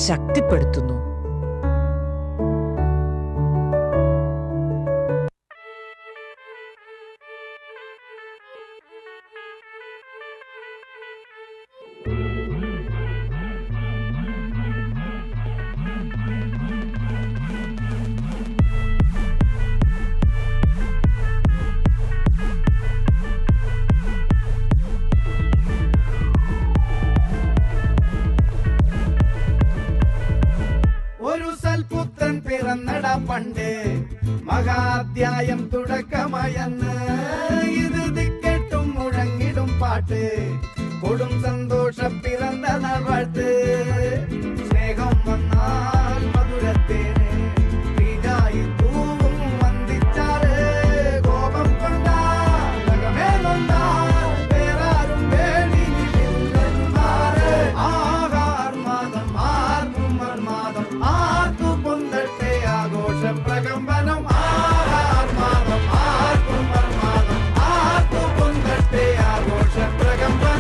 ശക്തിപ്പെടുത്തുന്നു. പണ്ട് മഹാധ്യായം തുടക്കമയന്ന് ഇത് ദിക്കെട്ടും മുഴങ്ങിടും പാട്ട് കൊടും സന്തോഷം പിറന്ന നാൾവാഴ്ത്ത് സ്നേഹം വന്നാൽ മധുരത്തേന് തീരായി തൂവും വന്ദിച്ചാറ് കോപം കൊണ്ടാൽ വേറാരും വേണിയില്ലെന്മാര് ആഹാർമാദം ആർക്കും മർമാദം ആർക്കു പൊന്തട്ടെ ആഘോഷ പ്രകമ്പനം ആഹാർമാദം ആർക്കും മർമാദം ആർക്കു പൊന്തട്ടെ ആഘോഷ പ്രകമ്പനം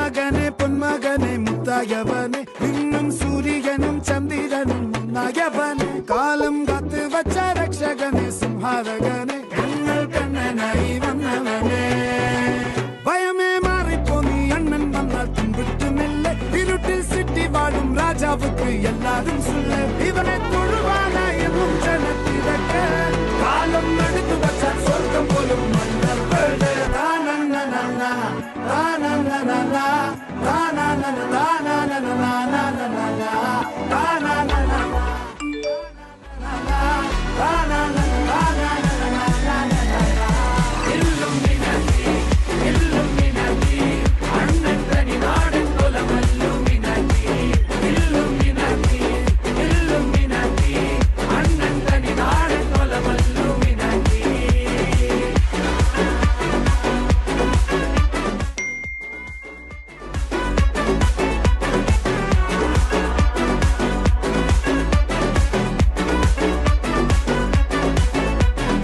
മകനെ പൊന്മകനെ മുത്തായവനെ നിന്നും സൂര്യനും ചന്ദ്രനും മുന്നായവനെ കാലം കാത്ത് വച്ച രക്ഷകനെ സംഹാരകനെ ഞങ്ങൾ കണ്ണനായി വന്നവനെ ഭയമേ മാറിപ്പോ നീ അണ്ണൻ വന്നാൽ തുമ്പിട്ടുമില്ല ഇരുട്ടിൽ സിറ്റി വാഴും രാജാവുക്ക് എല്ലാരും സുല്ല ഇവനെ തൊഴുവാനായി എന്നും ജനത്തിരക്ക് കാലം എടുത്തു വച്ചാൽ സ്വർഗം പോലും മണ്ണർ വീട് താനന്ന താനന്ന താനന്ന